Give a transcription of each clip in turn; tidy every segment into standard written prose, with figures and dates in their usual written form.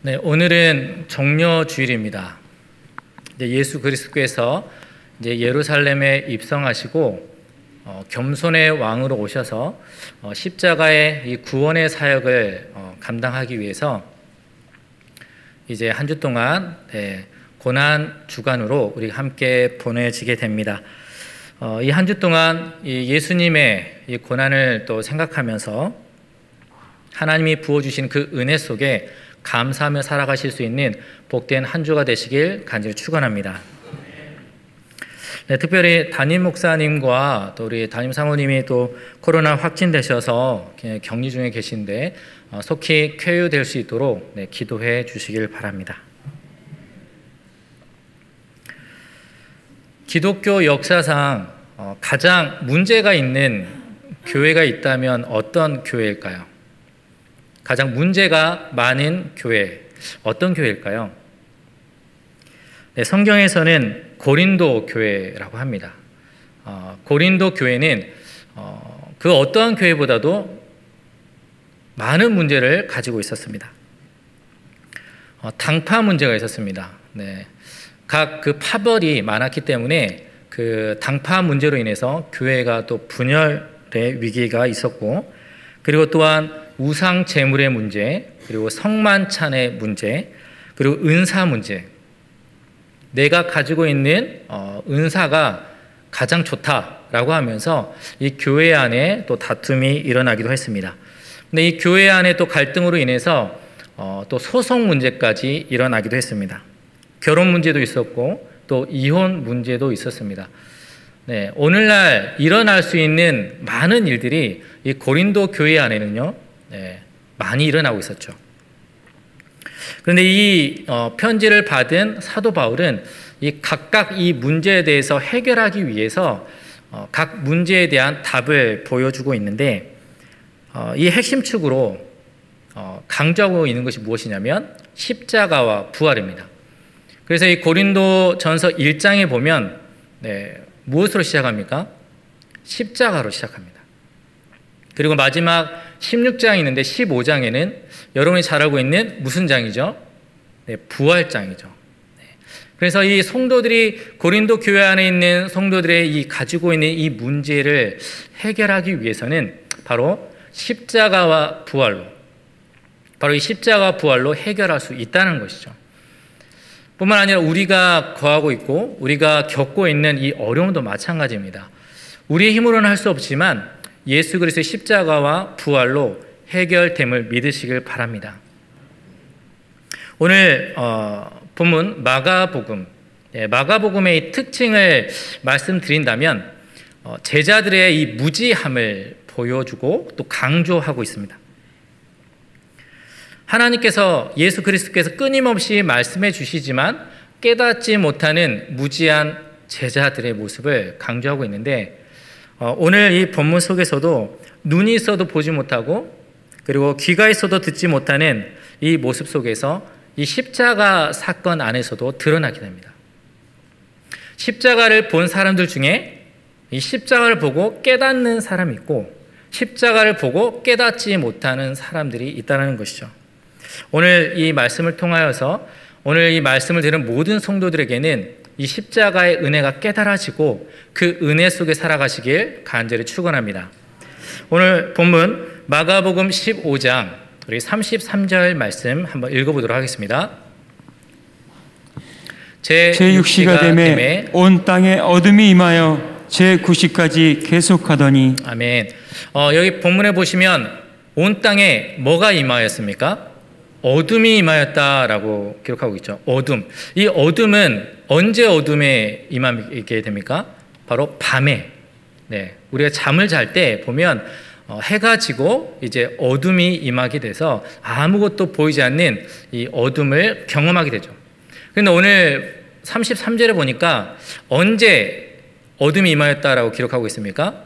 네, 오늘은 종려주일입니다. 예수 그리스도께서 이제 예루살렘에 입성하시고 겸손의 왕으로 오셔서 십자가의 이 구원의 사역을 감당하기 위해서 이제 한 주 동안 고난 주간으로 우리 함께 보내지게 됩니다. 이 한 주 동안 이 예수님의 이 고난을 또 생각하면서 하나님이 부어주신 그 은혜 속에 감사하며 살아가실 수 있는 복된 한 주가 되시길 간절히 축원합니다. 네, 특별히 담임 목사님과 또 우리 담임 사모님이 또 코로나 확진되셔서 격리 중에 계신데 속히 쾌유될 수 있도록 기도해 주시길 바랍니다. 기독교 역사상 가장 문제가 있는 교회가 있다면 어떤 교회일까요? 가장 문제가 많은 교회, 어떤 교회일까요? 네, 성경에서는 고린도 교회라고 합니다. 고린도 교회는 그 어떠한 교회보다도 많은 문제를 가지고 있었습니다. 당파 문제가 있었습니다. 네, 각 그 파벌이 많았기 때문에 그 당파 문제로 인해서 교회가 또 분열의 위기가 있었고, 그리고 또한 우상 제물의 문제, 그리고 성만찬의 문제, 그리고 은사 문제, 내가 가지고 있는 은사가 가장 좋다라고 하면서 이 교회 안에 또 다툼이 일어나기도 했습니다. 근데 이 교회 안에 또 갈등으로 인해서 또 소송 문제까지 일어나기도 했습니다. 결혼 문제도 있었고 또 이혼 문제도 있었습니다. 네, 오늘날 일어날 수 있는 많은 일들이 이 고린도 교회 안에는요, 많이 일어나고 있었죠. 그런데 이 편지를 받은 사도 바울은 이 각각 이 문제에 대해서 해결하기 위해서 각 문제에 대한 답을 보여주고 있는데, 이 핵심 축으로 강조하고 있는 것이 무엇이냐면 십자가와 부활입니다. 그래서 이 고린도 전서 1장에 보면 무엇으로 시작합니까? 십자가로 시작합니다. 그리고 마지막 16장이 있는데 15장에는 여러분이 잘 알고 있는 무슨 장이죠? 부활장이죠. 그래서 이 성도들이 고린도 교회 안에 있는 성도들의 이 가지고 있는 이 문제를 해결하기 위해서는 바로 십자가와 부활로, 바로 이 십자가와 부활로 해결할 수 있다는 것이죠. 뿐만 아니라 우리가 거하고 있고 우리가 겪고 있는 이 어려움도 마찬가지입니다. 우리의 힘으로는 할 수 없지만 예수 그리스도의 십자가와 부활로 해결됨을 믿으시길 바랍니다. 오늘 본문 마가복음, 마가복음의 이 특징을 말씀드린다면 제자들의 이 무지함을 보여주고 또 강조하고 있습니다. 하나님께서, 예수 그리스도께서 끊임없이 말씀해 주시지만 깨닫지 못하는 무지한 제자들의 모습을 강조하고 있는데, 오늘 이 본문 속에서도 눈이 있어도 보지 못하고 그리고 귀가 있어도 듣지 못하는 이 모습 속에서 이 십자가 사건 안에서도 드러나게 됩니다. 십자가를 본 사람들 중에 이 십자가를 보고 깨닫는 사람이 있고 십자가를 보고 깨닫지 못하는 사람들이 있다는 것이죠. 오늘 이 말씀을 통하여서 오늘 이 말씀을 들은 모든 성도들에게는 이 십자가의 은혜가 깨달아지고 그 은혜 속에 살아가시길 간절히 축원합니다. 오늘 본문 마가복음 15장 우리 33절 말씀 한번 읽어보도록 하겠습니다. 제6시가 되매 온 땅에 어둠이 임하여 제9시까지 계속하더니. 아멘. 여기 본문에 보시면 온 땅에 뭐가 임하였습니까? 어둠이 임하였다라고 기록하고 있죠. 어둠. 이 어둠은 언제 어둠에 임하게 됩니까? 바로 밤에. 우리가 잠을 잘 때 보면 해가 지고 이제 어둠이 임하게 돼서 아무것도 보이지 않는 이 어둠을 경험하게 되죠. 그런데 오늘 33절에 보니까 언제 어둠이 임하였다라고 기록하고 있습니까?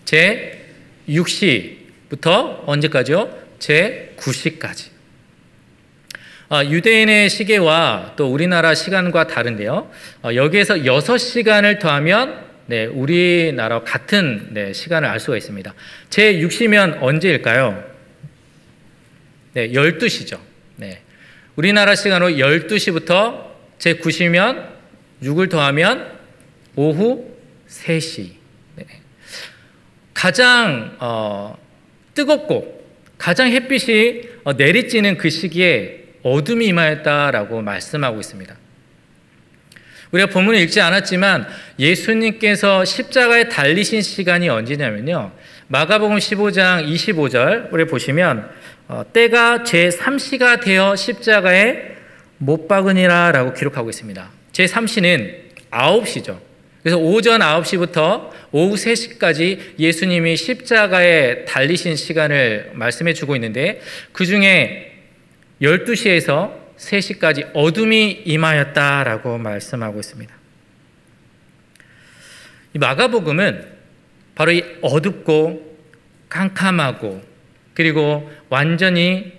제6시부터 언제까지요? 제9시까지. 유대인의 시계와 또 우리나라 시간과 다른데요. 여기에서 6시간을 더하면 우리나라와 같은 시간을 알 수가 있습니다. 제6시면 언제일까요? 12시죠. 우리나라 시간으로 12시부터 제9시면 6을 더하면 오후 3시. 네. 가장 뜨겁고 가장 햇빛이 내리쬐는 그 시기에 어둠이 임하였다라고 말씀하고 있습니다. 우리가 본문을 읽지 않았지만 예수님께서 십자가에 달리신 시간이 언제냐면요, 마가복음 15장 25절 우리 보시면 때가 제3시가 되어 십자가에 못 박으니라 라고 기록하고 있습니다. 제3시는 9시죠. 그래서 오전 9시부터 오후 3시까지 예수님이 십자가에 달리신 시간을 말씀해 주고 있는데, 그 중에 12시에서 3시까지 어둠이 임하였다라고 말씀하고 있습니다. 이 마가복음은 바로 이 어둡고 캄캄하고 그리고 완전히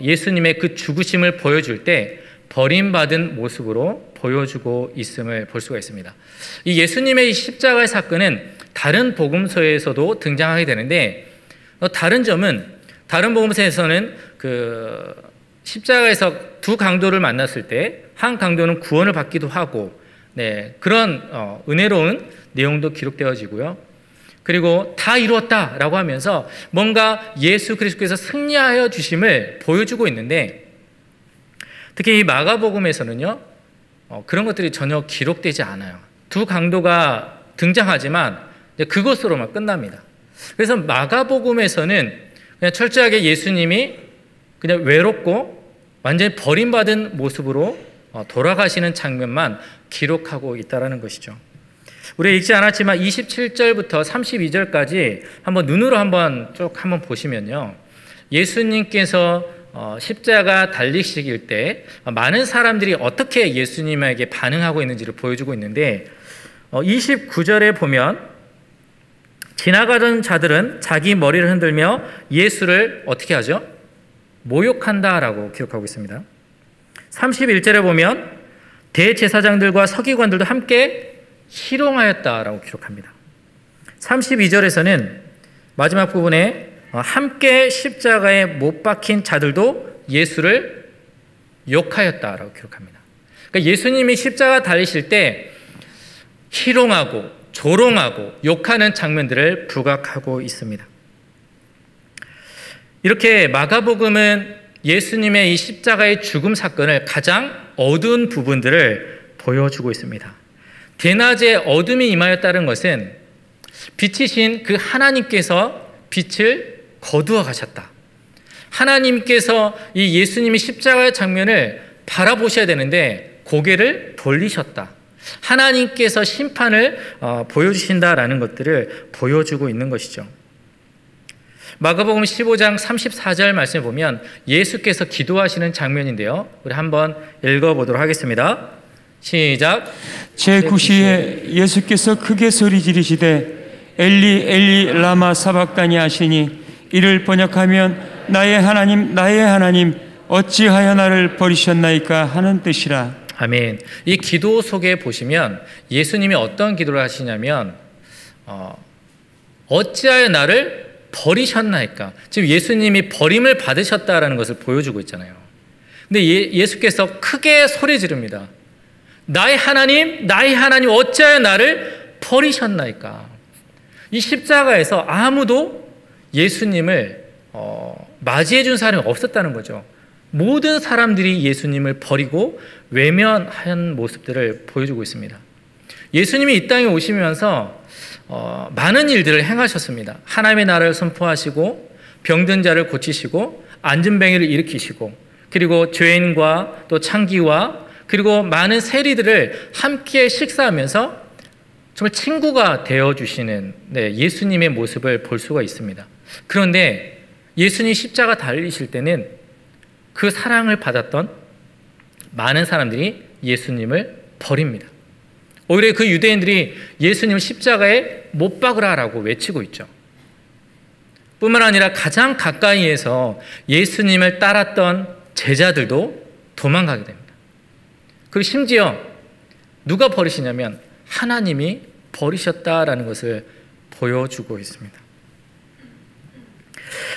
예수님의 그 죽으심을 보여줄 때 버림받은 모습으로 보여주고 있음을 볼 수가 있습니다. 이 예수님의 이 십자가의 사건은 다른 복음서에서도 등장하게 되는데, 다른 점은 다른 복음서에서는 그 십자가에서 두 강도를 만났을 때 한 강도는 구원을 받기도 하고, 네, 그런 은혜로운 내용도 기록되어지고요. 그리고 다 이루었다라고 하면서 뭔가 예수 그리스도께서 승리하여 주심을 보여주고 있는데, 특히 이 마가복음에서는요, 그런 것들이 전혀 기록되지 않아요. 두 강도가 등장하지만 그것으로만 끝납니다. 그래서 마가복음에서는 그냥 철저하게 예수님이 그냥 외롭고 완전히 버림받은 모습으로 돌아가시는 장면만 기록하고 있다는 것이죠. 우리 읽지 않았지만 27절부터 32절까지 한번 눈으로 쭉 보시면요, 예수님께서 십자가 달리실 때 많은 사람들이 어떻게 예수님에게 반응하고 있는지를 보여주고 있는데, 29절에 보면 지나가던 자들은 자기 머리를 흔들며 예수를 어떻게 하죠? 모욕한다라고 기록하고 있습니다. 31절에 보면 대제사장들과 서기관들도 함께 희롱하였다라고 기록합니다. 32절에서는 마지막 부분에 함께 십자가에 못 박힌 자들도 예수를 욕하였다라고 기록합니다. 그러니까 예수님이 십자가 달리실 때 희롱하고 조롱하고 욕하는 장면들을 부각하고 있습니다. 이렇게 마가복음은 예수님의 이 십자가의 죽음 사건을 가장 어두운 부분들을 보여주고 있습니다. 대낮에 어둠이 임하였다는 것은 빛이신 그 하나님께서 빛을 거두어 가셨다. 하나님께서 이 예수님이 십자가의 장면을 바라보셔야 되는데 고개를 돌리셨다. 하나님께서 심판을 보여주신다라는 것들을 보여주고 있는 것이죠. 마가복음 15장 34절 말씀을 보면 예수께서 기도하시는 장면인데요, 우리 한번 읽어보도록 하겠습니다. 시작. 제9시에 예수께서 크게 소리 지르시되 엘리 엘리 라마 사박다니 하시니, 이를 번역하면 나의 하나님 어찌하여 나를 버리셨나이까 하는 뜻이라. 아멘. 이 기도 속에 보시면 예수님이 어떤 기도를 하시냐면 어찌하여 나를 버리셨나이까. 지금 예수님이 버림을 받으셨다라는 것을 보여주고 있잖아요. 근데 예수께서 크게 소리 지릅니다. 나의 하나님 어찌하여 나를 버리셨나이까. 이 십자가에서 아무도 예수님을 맞이해 준 사람이 없었다는 거죠. 모든 사람들이 예수님을 버리고 외면한 모습들을 보여주고 있습니다. 예수님이 이 땅에 오시면서 많은 일들을 행하셨습니다. 하나님의 나라를 선포하시고 병든 자를 고치시고 앉은뱅이를 일으키시고, 그리고 죄인과 또 창기와 그리고 많은 세리들을 함께 식사하면서 정말 친구가 되어주시는 예수님의 모습을 볼 수가 있습니다. 그런데 예수님 십자가 달리실 때는 그 사랑을 받았던 많은 사람들이 예수님을 버립니다. 오히려 그 유대인들이 예수님을 십자가에 못 박으라라고 외치고 있죠. 뿐만 아니라 가장 가까이에서 예수님을 따랐던 제자들도 도망가게 됩니다. 그리고 심지어 누가 버리시냐면 하나님이 버리셨다라는 것을 보여주고 있습니다.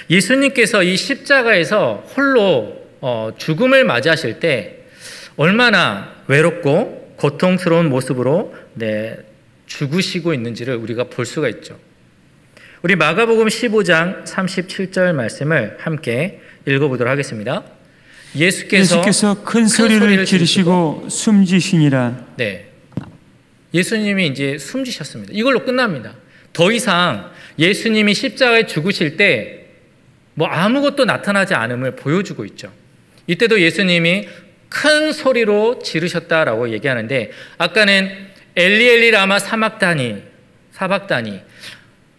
예수님께서 이 십자가에서 홀로 죽음을 맞이하실 때 얼마나 외롭고 고통스러운 모습으로 죽으시고 있는지를 우리가 볼 수가 있죠. 우리 마가복음 15장 37절 말씀을 함께 읽어보도록 하겠습니다. 예수께서 큰 소리를 지르시고 숨지시니라. 네, 예수님이 이제 숨지셨습니다. 이걸로 끝납니다. 더 이상 예수님이 십자가에 죽으실 때 뭐 아무것도 나타나지 않음을 보여주고 있죠. 이때도 예수님이 큰 소리로 지르셨다라고 얘기하는데, 아까는 엘리 엘리 라마 사박다니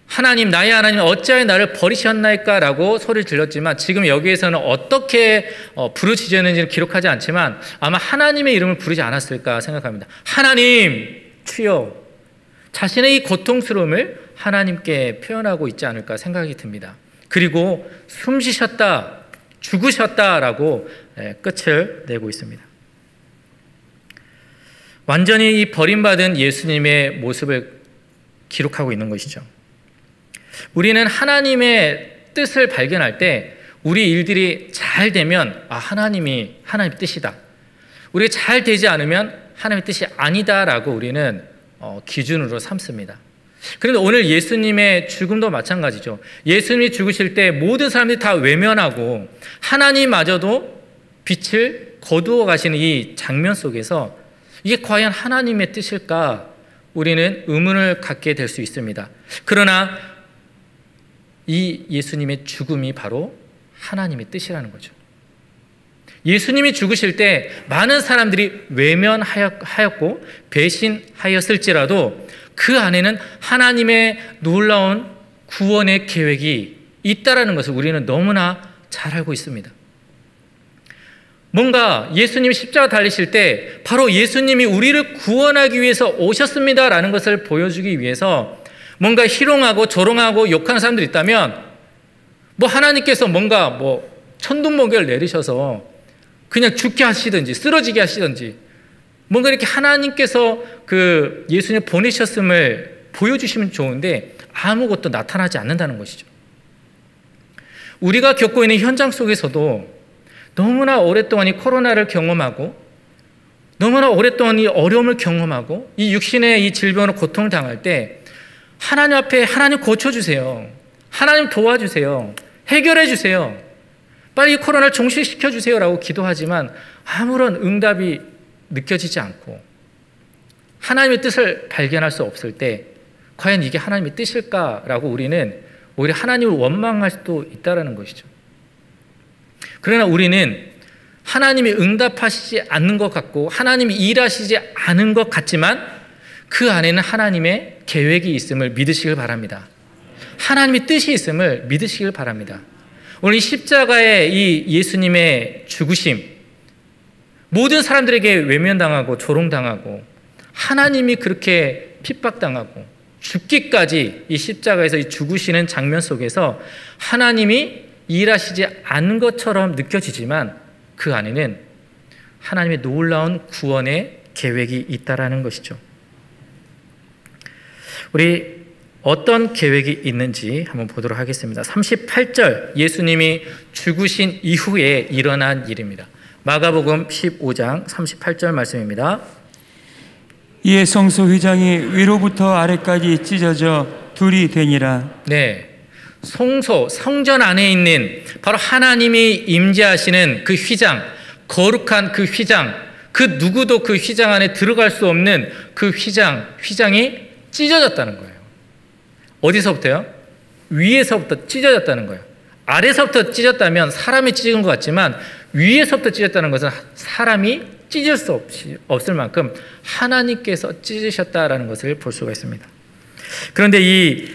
하나님 나의 하나님 어찌하여 나를 버리셨나이까 라고 소리를 질렀지만, 지금 여기에서는 어떻게 부르짖었는지는 기록하지 않지만 아마 하나님의 이름을 부르지 않았을까 생각합니다. 하나님 주여, 자신의 이 고통스러움을 하나님께 표현하고 있지 않을까 생각이 듭니다. 그리고 숨쉬셨다, 죽으셨다라고 끝을 내고 있습니다. 완전히 이 버림받은 예수님의 모습을 기록하고 있는 것이죠. 우리는 하나님의 뜻을 발견할 때 우리 일들이 잘 되면 하나님의 뜻이다, 우리가 잘 되지 않으면 하나님의 뜻이 아니다라고 우리는 기준으로 삼습니다. 그런데 오늘 예수님의 죽음도 마찬가지죠. 예수님이 죽으실 때 모든 사람들이 다 외면하고 하나님마저도 빛을 거두어 가시는 이 장면 속에서 이게 과연 하나님의 뜻일까? 우리는 의문을 갖게 될 수 있습니다. 그러나 이 예수님의 죽음이 바로 하나님의 뜻이라는 거죠. 예수님이 죽으실 때 많은 사람들이 외면하였고 배신하였을지라도 그 안에는 하나님의 놀라운 구원의 계획이 있다라는 것을 우리는 너무나 잘 알고 있습니다. 뭔가 예수님이 십자가 달리실 때 바로 예수님이 우리를 구원하기 위해서 오셨습니다라는 것을 보여주기 위해서 뭔가 희롱하고 조롱하고 욕하는 사람들이 있다면, 하나님께서 뭔가 천둥번개를 내리셔서 그냥 죽게 하시든지 쓰러지게 하시든지 뭔가 이렇게 하나님께서 그 예수님을 보내셨음을 보여주시면 좋은데 아무것도 나타나지 않는다는 것이죠. 우리가 겪고 있는 현장 속에서도 너무나 오랫동안 이 코로나를 경험하고 너무나 오랫동안 이 어려움을 경험하고 이 육신의 이 질병으로 고통을 당할 때 하나님 앞에 하나님 고쳐주세요, 하나님 도와주세요, 해결해 주세요, 빨리 이 코로나를 종식시켜 주세요 라고 기도하지만 아무런 응답이 느껴지지 않고 하나님의 뜻을 발견할 수 없을 때 과연 이게 하나님의 뜻일까라고 우리는 오히려 하나님을 원망할 수도 있다는 것이죠. 그러나 우리는 하나님이 응답하시지 않는 것 같고 하나님이 일하시지 않은 것 같지만 그 안에는 하나님의 계획이 있음을 믿으시길 바랍니다. 하나님의 뜻이 있음을 믿으시길 바랍니다. 오늘 이 십자가의 이 예수님의 죽으심, 모든 사람들에게 외면당하고 조롱당하고 하나님이 그렇게 핍박당하고 죽기까지 이 십자가에서 이 죽으시는 장면 속에서 하나님이 일하시지 않은 것처럼 느껴지지만 그 안에는 하나님의 놀라운 구원의 계획이 있다라는 것이죠. 우리 어떤 계획이 있는지 한번 보도록 하겠습니다. 38절, 예수님이 죽으신 이후에 일어난 일입니다. 마가복음 15장 38절 말씀입니다. 이에 성소 휘장이 위로부터 아래까지 찢어져 둘이 되니라. 네, 성소, 성전 안에 있는 바로 하나님이 임재하시는 그 휘장, 거룩한 그 휘장, 그 누구도 그 휘장 안에 들어갈 수 없는 그 휘장이 찢어졌다는 거예요. 어디서부터요? 위에서부터 찢어졌다는 거예요. 아래서부터 찢었다면 사람이 찢은 것 같지만 위에서부터 찢었다는 것은 사람이 찢을 수 없을 만큼 하나님께서 찢으셨다라는 것을 볼 수가 있습니다. 그런데 이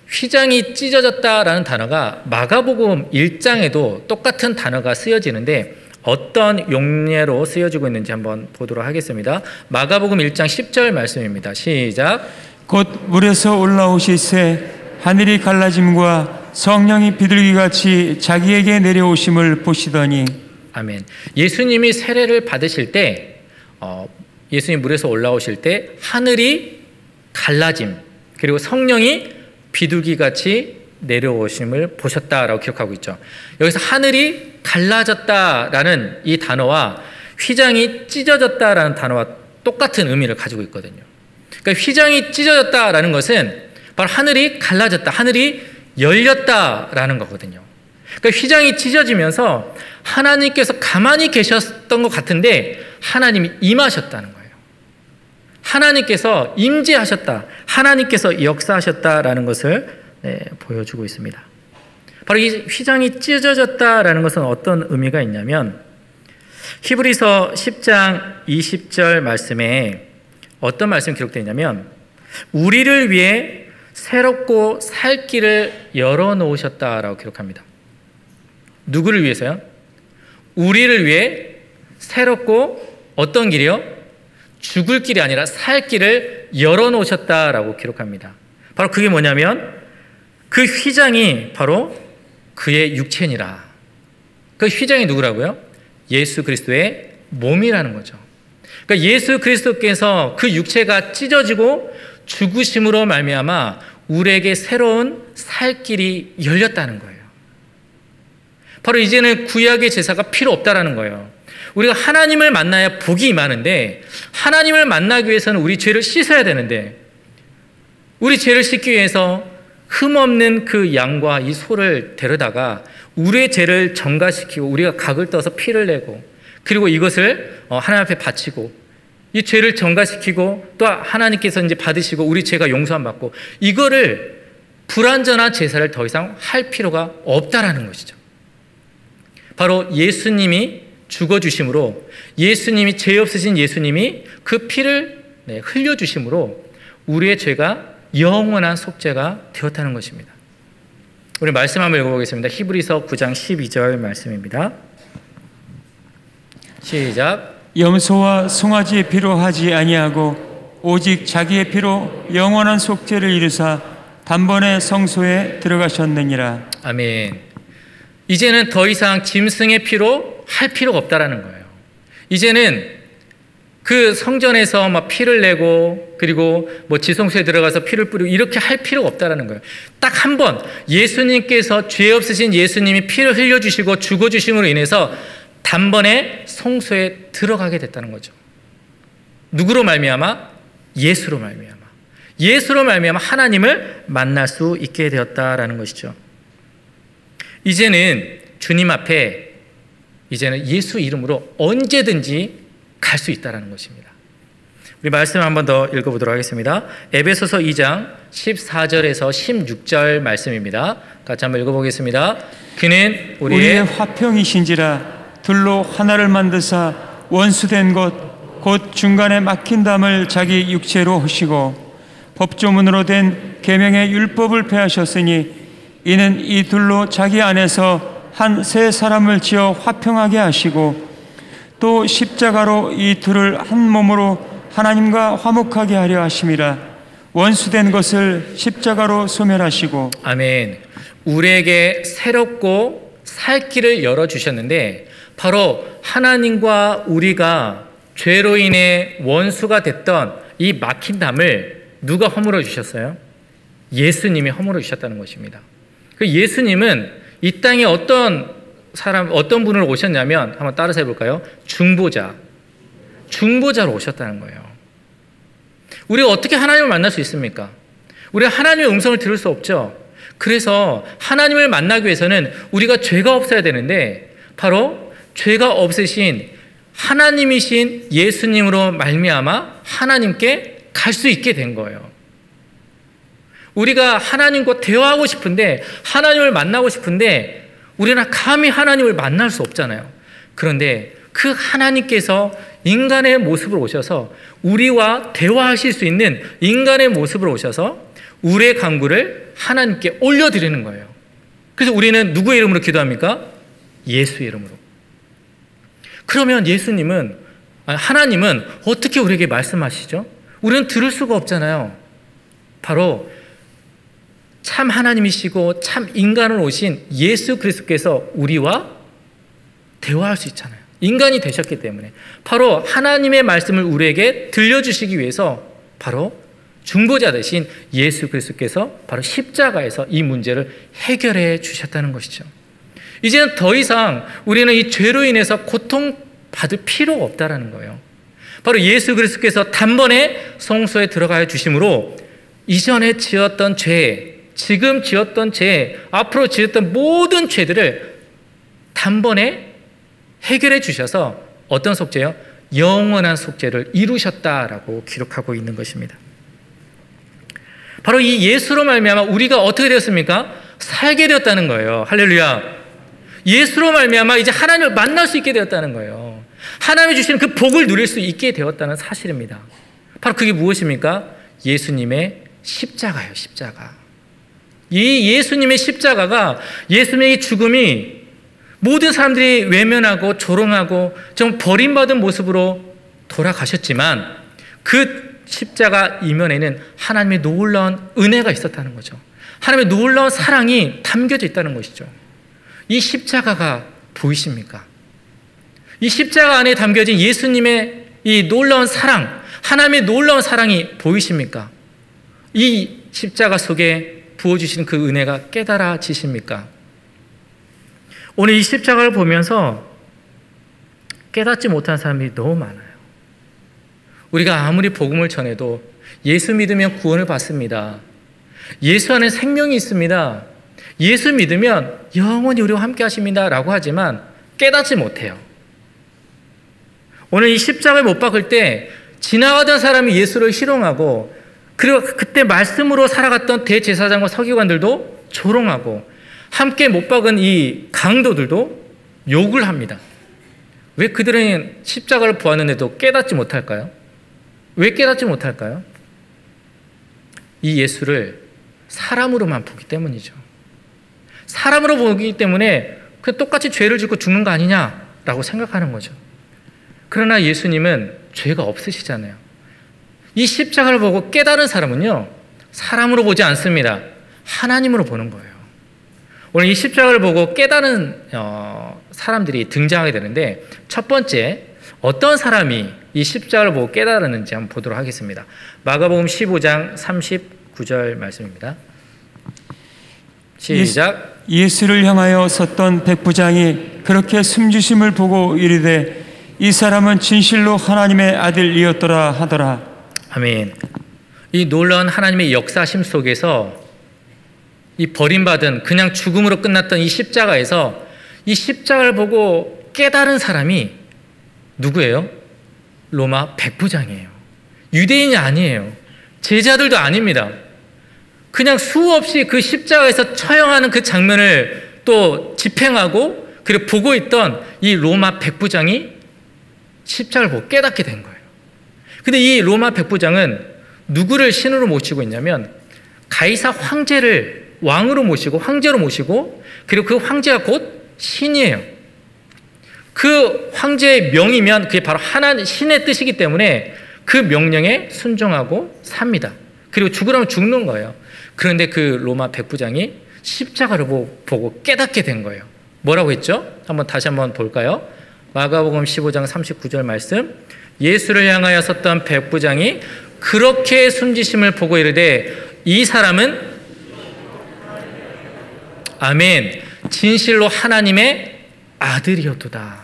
휘장이 찢어졌다라는 단어가 마가복음 1장에도 똑같은 단어가 쓰여지는데 어떤 용례로 쓰여지고 있는지 한번 보도록 하겠습니다. 마가복음 1장 10절 말씀입니다. 시작. 곧 물에서 올라오시세 하늘이 갈라짐과 성령이 비둘기같이 자기에게 내려오심을 보시더니. 아멘. 예수님이 세례를 받으실 때 예수님 물에서 올라오실 때 하늘이 갈라짐, 그리고 성령이 비둘기같이 내려오심을 보셨다라고 기록하고 있죠. 여기서 하늘이 갈라졌다라는 이 단어와 휘장이 찢어졌다라는 단어와 똑같은 의미를 가지고 있거든요. 그러니까 휘장이 찢어졌다라는 것은 바로 하늘이 갈라졌다, 하늘이 열렸다라는 거거든요. 그러니까 휘장이 찢어지면서 하나님께서 가만히 계셨던 것 같은데 하나님이 임하셨다는 거예요. 하나님께서 임재하셨다, 하나님께서 역사하셨다라는 것을 보여주고 있습니다. 바로 이 휘장이 찢어졌다라는 것은 어떤 의미가 있냐면 히브리서 10장 20절 말씀에 어떤 말씀이 기록되어 있냐면 우리를 위해 새롭고 살 길을 열어놓으셨다라고 기록합니다. 누구를 위해서요? 우리를 위해 새롭고 어떤 길이요? 죽을 길이 아니라 살 길을 열어놓으셨다라고 기록합니다. 바로 그게 뭐냐면 그 휘장이 바로 그의 육체니라. 그 휘장이 누구라고요? 예수 그리스도의 몸이라는 거죠. 그러니까 예수 그리스도께서 그 육체가 찢어지고 죽으심으로 말미암아 우리에게 새로운 살 길이 열렸다는 거예요. 바로 이제는 구약의 제사가 필요 없다라는 거예요. 우리가 하나님을 만나야 복이 임하는데 하나님을 만나기 위해서는 우리 죄를 씻어야 되는데 우리 죄를 씻기 위해서 흠없는 그 양과 이 소를 데려다가 우리의 죄를 정가시키고 우리가 각을 떠서 피를 내고 그리고 이것을 하나님 앞에 바치고 이 죄를 정가시키고 또 하나님께서 이제 받으시고 우리 죄가 용서함 받고 이거를 불완전한 제사를 더 이상 할 필요가 없다라는 것이죠. 바로 예수님이 죽어주심으로 예수님이 죄 없으신 예수님이 그 피를 흘려주심으로 우리의 죄가 영원한 속죄가 되었다는 것입니다. 우리 말씀 한번 읽어보겠습니다. 히브리서 9장 12절 말씀입니다. 시작. 염소와 송아지의 피로 하지 아니하고 오직 자기의 피로 영원한 속죄를 이루사 단번에 성소에 들어가셨느니라. 아멘. 이제는 더 이상 짐승의 피로 할 필요가 없다라는 거예요. 이제는 그 성전에서 막 피를 내고 그리고 뭐 지성소에 들어가서 피를 뿌리고 이렇게 할 필요가 없다라는 거예요. 딱 한 번 예수님께서 죄 없으신 예수님이 피를 흘려주시고 죽어주심으로 인해서 단번에 성소에 들어가게 됐다는 거죠. 누구로 말미암아? 예수로 말미암아. 예수로 말미암아 하나님을 만날 수 있게 되었다라는 것이죠. 이제는 주님 앞에 이제는 예수 이름으로 언제든지 갈 수 있다는 것입니다. 우리 말씀 한 번 더 읽어보도록 하겠습니다. 에베소서 2장 14절에서 16절 말씀입니다. 같이 한번 읽어보겠습니다. 그는 우리의 화평이신지라 둘로 하나를 만드사 원수된 것 곧 중간에 막힌 담을 자기 육체로 하시고 법조문으로 된 계명의 율법을 폐하셨으니 이는 이 둘로 자기 안에서 한 새 사람을 지어 화평하게 하시고 또 십자가로 이 둘을 한 몸으로 하나님과 화목하게 하려 하심이라. 원수된 것을 십자가로 소멸하시고. 아멘. 우리에게 새롭고 살 길을 열어주셨는데 바로 하나님과 우리가 죄로 인해 원수가 됐던 이 막힌 담을 누가 허물어 주셨어요? 예수님이 허물어 주셨다는 것입니다. 그 예수님은 이 땅에 어떤 분을 오셨냐면 한번 따라서 해볼까요? 중보자로 오셨다는 거예요. 우리가 어떻게 하나님을 만날 수 있습니까? 우리가 하나님의 음성을 들을 수 없죠. 그래서 하나님을 만나기 위해서는 우리가 죄가 없어야 되는데 바로 죄가 없으신 하나님이신 예수님으로 말미암아 하나님께 갈 수 있게 된 거예요. 우리가 하나님과 대화하고 싶은데 하나님을 만나고 싶은데 우리는 감히 하나님을 만날 수 없잖아요. 그런데 그 하나님께서 인간의 모습으로 오셔서 우리와 대화하실 수 있는 인간의 모습으로 오셔서 우리의 간구를 하나님께 올려드리는 거예요. 그래서 우리는 누구의 이름으로 기도합니까? 예수의 이름으로. 그러면 하나님은 어떻게 우리에게 말씀하시죠? 우리는 들을 수가 없잖아요. 바로 참 하나님이시고 참 인간으로 오신 예수 그리스도께서 우리와 대화할 수 있잖아요. 인간이 되셨기 때문에 바로 하나님의 말씀을 우리에게 들려주시기 위해서 바로 중보자 대신 예수 그리스도께서 바로 십자가에서 이 문제를 해결해 주셨다는 것이죠. 이제는 더 이상 우리는 이 죄로 인해서 고통받을 필요가 없다는 거예요. 바로 예수 그리스도께서 단번에 성소에 들어가여 주심으로 이전에 지었던 죄, 지금 지었던 죄, 앞으로 지었던 모든 죄들을 단번에 해결해 주셔서 어떤 속죄요? 영원한 속죄를 이루셨다라고 기록하고 있는 것입니다. 바로 이 예수로 말미암아 우리가 어떻게 되었습니까? 살게 되었다는 거예요. 할렐루야. 예수로 말미암아 이제 하나님을 만날 수 있게 되었다는 거예요. 하나님이 주시는 그 복을 누릴 수 있게 되었다는 사실입니다. 바로 그게 무엇입니까? 예수님의 십자가예요. 십자가. 이 예수님의 십자가가, 예수님의 죽음이 모든 사람들이 외면하고 조롱하고 좀 버림받은 모습으로 돌아가셨지만 그 십자가 이면에는 하나님의 놀라운 은혜가 있었다는 거죠. 하나님의 놀라운 사랑이 담겨져 있다는 것이죠. 이 십자가가 보이십니까? 이 십자가 안에 담겨진 예수님의 이 놀라운 사랑, 하나님의 놀라운 사랑이 보이십니까? 이 십자가 속에 부어주신 그 은혜가 깨달아지십니까? 오늘 이 십자가를 보면서 깨닫지 못한 사람들이 너무 많아요. 우리가 아무리 복음을 전해도 예수 믿으면 구원을 받습니다. 예수 안에 생명이 있습니다. 예수 믿으면 영원히 우리와 함께 하십니다 라고 하지만 깨닫지 못해요. 오늘 이 십자가를 못 박을 때 지나가던 사람이 예수를 희롱하고, 그리고 그때 말씀으로 살아갔던 대제사장과 서기관들도 조롱하고, 함께 못 박은 이 강도들도 욕을 합니다. 왜 그들은 십자가를 보았는데도 깨닫지 못할까요? 왜 깨닫지 못할까요? 이 예수를 사람으로만 보기 때문이죠. 사람으로 보기 때문에 그냥 똑같이 죄를 짓고 죽는 거 아니냐라고 생각하는 거죠. 그러나 예수님은 죄가 없으시잖아요. 이 십자가를 보고 깨달은 사람은요, 사람으로 보지 않습니다. 하나님으로 보는 거예요. 오늘 이 십자가를 보고 깨달은 사람들이 등장하게 되는데, 첫 번째 어떤 사람이 이 십자가를 보고 깨달았는지 한번 보도록 하겠습니다. 마가복음 15장 39절 말씀입니다. 시작. 예수를 향하여 섰던 백부장이 그렇게 숨주심을 보고 이르되 이 사람은 진실로 하나님의 아들이었더라 하더라. 아멘. 이 놀라운 하나님의 역사심 속에서 이 버림받은 그냥 죽음으로 끝났던 이 십자가에서 이 십자가를 보고 깨달은 사람이 누구예요? 로마 백부장이에요. 유대인이 아니에요. 제자들도 아닙니다. 그냥 수없이 그 십자가에서 처형하는 그 장면을 또 집행하고 그리고 보고 있던 이 로마 백부장이 십자가를 보고 깨닫게 된 거예요. 근데 이 로마 백부장은 누구를 신으로 모시고 있냐면 가이사 황제를 왕으로 모시고 황제로 모시고, 그리고 그 황제가 곧 신이에요. 그 황제의 명이면 그게 바로 하나님 신의 뜻이기 때문에 그 명령에 순종하고 삽니다. 그리고 죽으라면 죽는 거예요. 그런데 그 로마 백부장이 십자가를 보고 깨닫게 된 거예요. 뭐라고 했죠? 다시 한번 볼까요? 마가복음 15장 39절 말씀. 예수를 향하여 섰던 백부장이 그렇게 숨지심을 보고 이르되 이 사람은 아멘 진실로 하나님의 아들이었도다.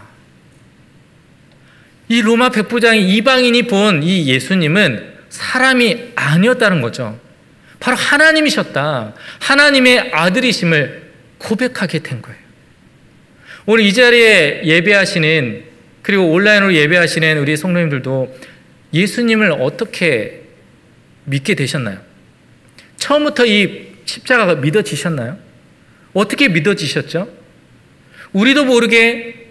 이 로마 백부장이 이방인이 본 이 예수님은 사람이 아니었다는 거죠. 바로 하나님이셨다. 하나님의 아들이심을 고백하게 된 거예요. 오늘 이 자리에 예배하시는, 그리고 온라인으로 예배하시는 우리 성도님들도 예수님을 어떻게 믿게 되셨나요? 처음부터 이 십자가가 믿어지셨나요? 어떻게 믿어지셨죠? 우리도 모르게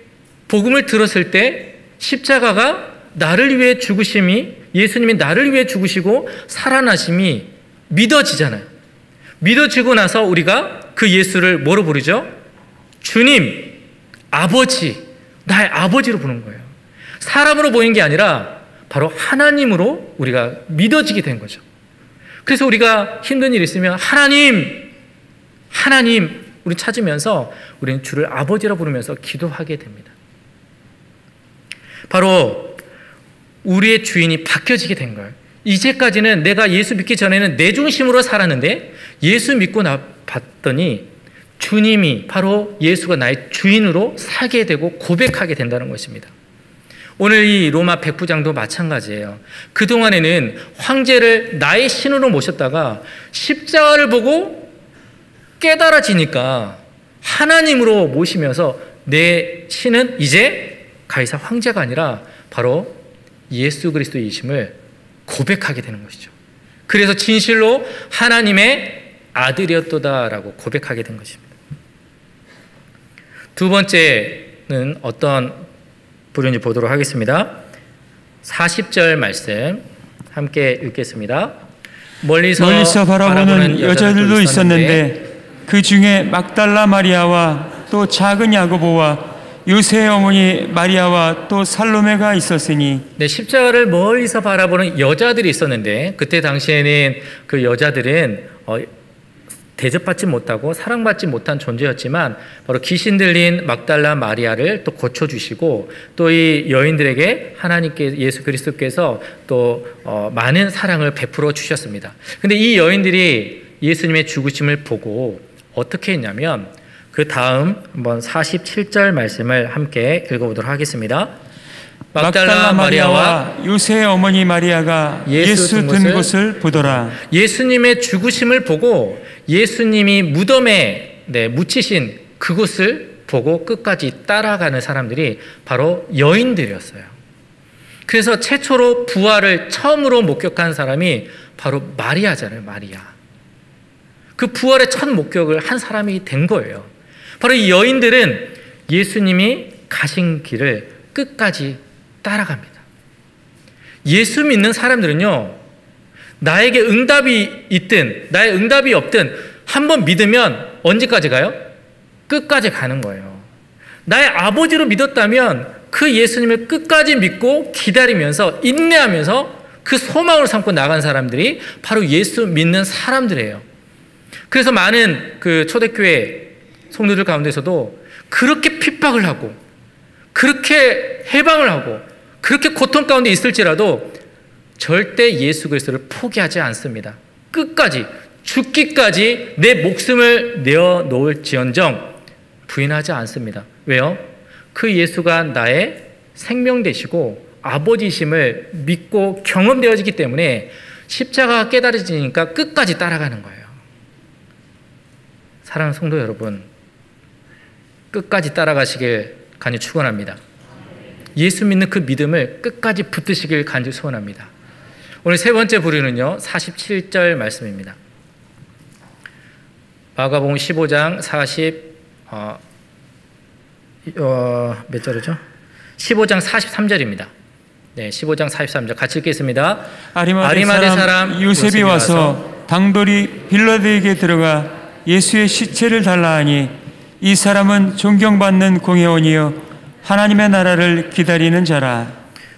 복음을 들었을 때 십자가가 나를 위해 죽으심이, 예수님이 나를 위해 죽으시고 살아나심이 믿어지잖아요. 믿어지고 나서 우리가 그 예수를 뭐로 부르죠? 주님, 아버지, 나의 아버지로 부르는 거예요. 사람으로 보이는 게 아니라 바로 하나님으로 우리가 믿어지게 된 거죠. 그래서 우리가 힘든 일이 있으면 하나님 우리 찾으면서 우리는 주를 아버지라 부르면서 기도하게 됩니다. 바로 우리의 주인이 바뀌어지게 된 거예요. 이제까지는 내가 예수 믿기 전에는 내 중심으로 살았는데 예수 믿고 봤더니 주님이 바로 예수가 나의 주인으로 살게 되고 고백하게 된다는 것입니다. 오늘 이 로마 백부장도 마찬가지예요. 그동안에는 황제를 나의 신으로 모셨다가 십자가를 보고 깨달아지니까 하나님으로 모시면서 내 신은 이제 가이사 황제가 아니라 바로 예수 그리스도이심을 고백하게 되는 것이죠. 그래서 진실로 하나님의 아들이었도다라고 고백하게 된 것입니다. 두 번째는 어떤 부류인지 보도록 하겠습니다. 40절 말씀 함께 읽겠습니다. 멀리서 바라보는 여자들도 있었는데 그 중에 막달라 마리아와 또 작은 야고보와 요새의 어머니 마리아와 또 살로메가 있었으니. 네, 십자가를 멀리서 바라보는 여자들이 있었는데 그때 당시에는 그 여자들은 대접받지 못하고 사랑받지 못한 존재였지만 바로 귀신 들린 막달라 마리아를 또 고쳐주시고 또 이 여인들에게 하나님께 예수 그리스도께서 또 많은 사랑을 베풀어 주셨습니다. 근데 이 여인들이 예수님의 죽으심을 보고 어떻게 했냐면 그 다음 한번 47절 말씀을 함께 읽어보도록 하겠습니다. 막달라 마리아와 요새의 어머니 마리아가 예수 든 곳을 보더라. 예수님의 죽으심을 보고 예수님이 무덤에 묻히신 그곳을 보고 끝까지 따라가는 사람들이 바로 여인들이었어요. 그래서 최초로 부활을 처음으로 목격한 사람이 바로 마리아잖아요. 마리아. 그 부활의 첫 목격을 한 사람이 된 거예요. 바로 이 여인들은 예수님이 가신 길을 끝까지 따라갑니다. 예수 믿는 사람들은요, 나에게 응답이 있든 나의 응답이 없든 한번 믿으면 언제까지 가요? 끝까지 가는 거예요. 나의 아버지로 믿었다면 그 예수님을 끝까지 믿고 기다리면서 인내하면서 그 소망을 삼고 나간 사람들이 바로 예수 믿는 사람들이에요. 그래서 많은 그 초대교회 성도들 가운데서도 그렇게 핍박을 하고 그렇게 해방을 하고 그렇게 고통 가운데 있을지라도 절대 예수 그리스도를 포기하지 않습니다. 끝까지 죽기까지 내 목숨을 내어놓을지언정 부인하지 않습니다. 왜요? 그 예수가 나의 생명 되시고 아버지심을 믿고 경험되어지기 때문에 십자가가 깨달아지니까 끝까지 따라가는 거예요. 사랑하는 성도 여러분, 끝까지 따라가시길 간절히 축원합니다. 예수 믿는 그 믿음을 끝까지 붙드시길 간절히 소원합니다. 오늘 세 번째 부류는요, 47절 말씀입니다. 마가복음 15장 몇 절이죠? 15장 43절입니다. 네, 15장 43절 같이 읽겠습니다. 아리마대 사람 요셉이 와서 당돌이 빌라도에게 들어가 예수의 시체를 달라 하니 이 사람은 존경받는 공회원이요 하나님의 나라를 기다리는 자라.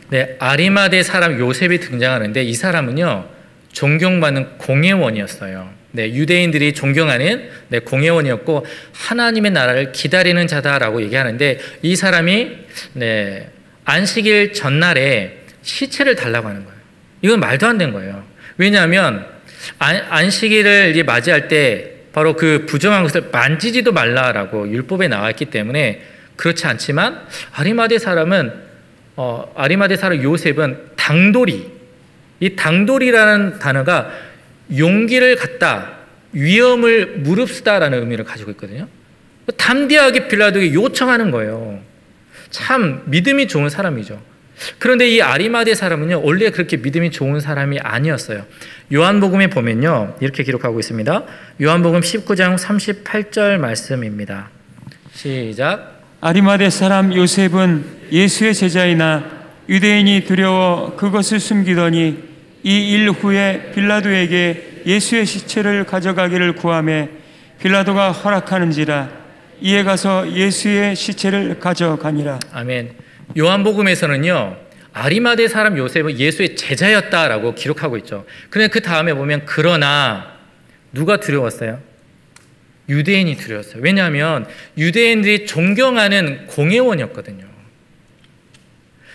네, 아리마대 사람 요셉이 등장하는데 이 사람은요 존경받는 공회원이었어요. 네, 유대인들이 존경하는 공회원이었고 하나님의 나라를 기다리는 자다라고 얘기하는데 이 사람이 안식일 전날에 시체를 달라고 하는 거예요. 이건 말도 안 되는 거예요. 왜냐하면 안식일을 이제 맞이할 때 바로 그 부정한 것을 만지지도 말라라고 율법에 나와 있기 때문에 그렇지 않지만 아리마대 사람 요셉은 당돌이, 이 당돌이라는 단어가 용기를 갖다, 위험을 무릅쓰다라는 의미를 가지고 있거든요. 담대하게 빌라도에게 요청하는 거예요. 참 믿음이 좋은 사람이죠. 그런데 이 아리마대 사람은요 원래 그렇게 믿음이 좋은 사람이 아니었어요. 요한복음에 보면요 이렇게 기록하고 있습니다. 요한복음 19장 38절 말씀입니다. 시작. 아리마대 사람 요셉은 예수의 제자이나 유대인이 두려워 그것을 숨기더니 이 일 후에 빌라도에게 예수의 시체를 가져가기를 구하매 빌라도가 허락하는지라 이에 가서 예수의 시체를 가져가니라. 아멘. 요한복음에서는요 아리마대 사람 요셉은 예수의 제자였다라고 기록하고 있죠. 그런데 그 다음에 보면 그러나 누가 두려웠어요? 유대인이 두려웠어요. 왜냐하면 유대인들이 존경하는 공회원이었거든요.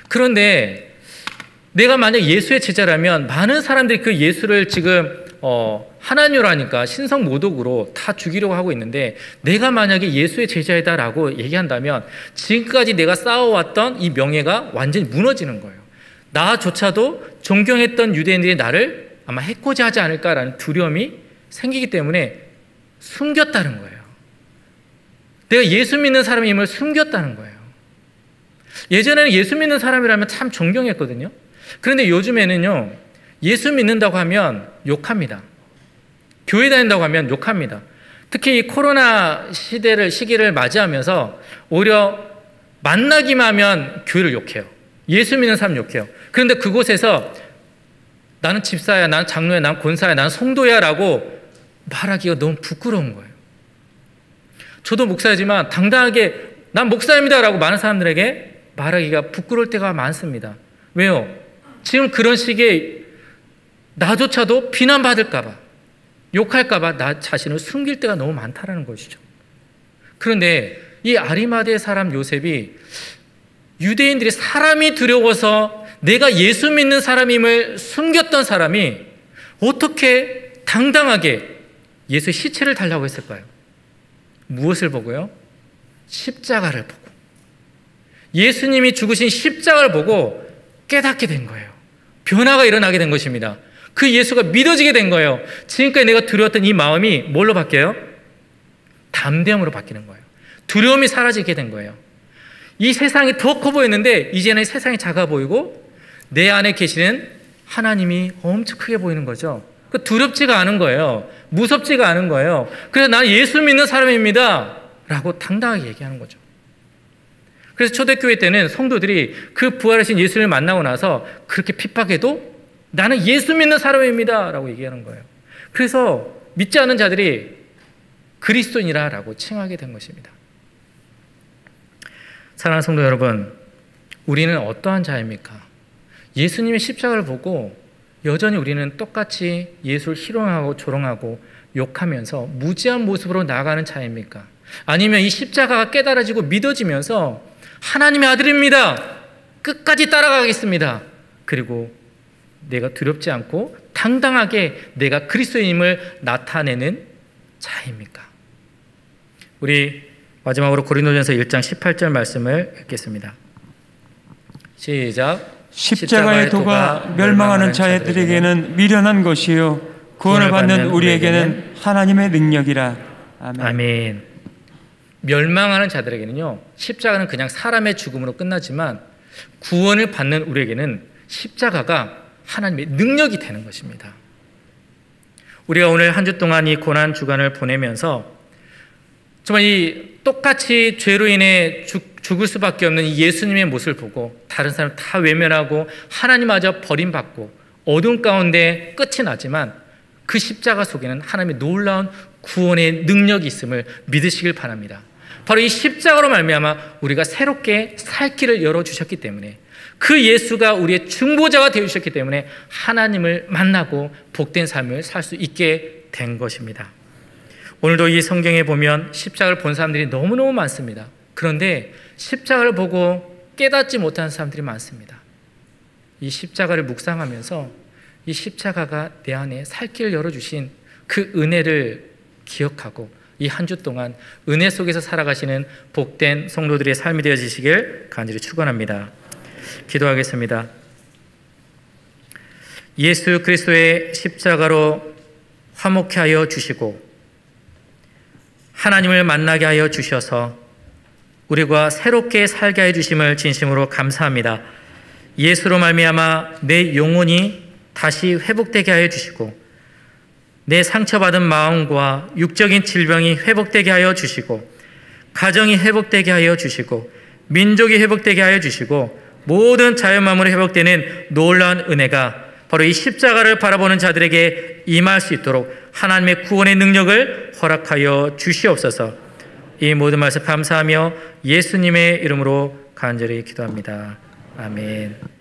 그런데 내가 만약 예수의 제자라면 많은 사람들이 그 예수를 지금 하나님이라니까 신성 모독으로 다 죽이려고 하고 있는데, 내가 만약에 예수의 제자이다라고 얘기한다면 지금까지 내가 쌓아왔던 이 명예가 완전히 무너지는 거예요. 나조차도 존경했던 유대인들이 나를 아마 해코지 하지 않을까라는 두려움이 생기기 때문에 숨겼다는 거예요. 내가 예수 믿는 사람임을 숨겼다는 거예요. 예전에는 예수 믿는 사람이라면 참 존경했거든요. 그런데 요즘에는요, 예수 믿는다고 하면 욕합니다. 교회 다닌다고 하면 욕합니다. 특히 이 코로나 시기를 맞이하면서 오히려 만나기만 하면 교회를 욕해요. 예수 믿는 사람 욕해요. 그런데 그곳에서 나는 집사야, 나는 장로야, 나는 권사야, 나는 성도야 라고 말하기가 너무 부끄러운 거예요. 저도 목사이지만 당당하게 난 목사입니다 라고 많은 사람들에게 말하기가 부끄러울 때가 많습니다. 왜요? 지금 그런 시기에 나조차도 비난받을까 봐, 욕할까 봐 나 자신을 숨길 때가 너무 많다는 것이죠. 그런데 이 아리마대 사람 요셉이 유대인들이 사람이 두려워서 내가 예수 믿는 사람임을 숨겼던 사람이 어떻게 당당하게 예수의 시체를 달라고 했을까요? 무엇을 보고요? 십자가를 보고, 예수님이 죽으신 십자가를 보고 깨닫게 된 거예요. 변화가 일어나게 된 것입니다. 그 예수가 믿어지게 된 거예요. 지금까지 내가 두려웠던 이 마음이 뭘로 바뀌어요? 담대함으로 바뀌는 거예요. 두려움이 사라지게 된 거예요. 이 세상이 더 커 보였는데 이제는 세상이 작아 보이고 내 안에 계시는 하나님이 엄청 크게 보이는 거죠. 두렵지가 않은 거예요. 무섭지가 않은 거예요. 그래서 나는 예수 믿는 사람입니다 라고 당당하게 얘기하는 거죠. 그래서 초대교회 때는 성도들이 그 부활하신 예수를 만나고 나서 그렇게 핍박해도 나는 예수 믿는 사람입니다 라고 얘기하는 거예요. 그래서 믿지 않는 자들이 그리스도인이라 라고 칭하게 된 것입니다. 사랑하는 성도 여러분, 우리는 어떠한 자입니까? 예수님의 십자가를 보고 여전히 우리는 똑같이 예수를 희롱하고 조롱하고 욕하면서 무지한 모습으로 나아가는 자입니까? 아니면 이 십자가가 깨달아지고 믿어지면서 하나님의 아들입니다, 끝까지 따라가겠습니다, 그리고 내가 두렵지 않고 당당하게 내가 그리스도인임을 나타내는 자입니까? 우리 마지막으로 고린도전서 1장 18절 말씀을 읽겠습니다. 시작. 십자가의 도가 멸망하는 자들에게는 미련한 것이요 구원을 받는 우리에게는 하나님의 능력이라. 아멘. 아멘. 멸망하는 자들에게는요, 십자가는 그냥 사람의 죽음으로 끝나지만 구원을 받는 우리에게는 십자가가 하나님의 능력이 되는 것입니다. 우리가 오늘 한 주 동안 이 고난 주간을 보내면서 정말 이 똑같이 죄로 인해 죽을 수밖에 없는 이 예수님의 모습을 보고 다른 사람 다 외면하고 하나님마저 버림받고 어둠 가운데 끝이 나지만 그 십자가 속에는 하나님의 놀라운 구원의 능력이 있음을 믿으시길 바랍니다. 바로 이 십자가로 말미암아 우리가 새롭게 살 길을 열어주셨기 때문에, 그 예수가 우리의 중보자가 되어주셨기 때문에 하나님을 만나고 복된 삶을 살 수 있게 된 것입니다. 오늘도 이 성경에 보면 십자가를 본 사람들이 너무너무 많습니다. 그런데 십자가를 보고 깨닫지 못하는 사람들이 많습니다. 이 십자가를 묵상하면서 이 십자가가 내 안에 살 길을 열어주신 그 은혜를 기억하고 이 한 주 동안 은혜 속에서 살아가시는 복된 성도들의 삶이 되어지시길 간절히 축원합니다. 기도하겠습니다. 예수 그리스도의 십자가로 화목케 하여 주시고 하나님을 만나게 하여 주셔서 우리가 새롭게 살게 하여 주심을 진심으로 감사합니다. 예수로 말미암아 내 영혼이 다시 회복되게 하여 주시고 내 상처받은 마음과 육적인 질병이 회복되게 하여 주시고 가정이 회복되게 하여 주시고 민족이 회복되게 하여 주시고 모든 자연만물이 회복되는 놀라운 은혜가 바로 이 십자가를 바라보는 자들에게 임할 수 있도록 하나님의 구원의 능력을 허락하여 주시옵소서. 이 모든 말씀 감사하며 예수님의 이름으로 간절히 기도합니다. 아멘.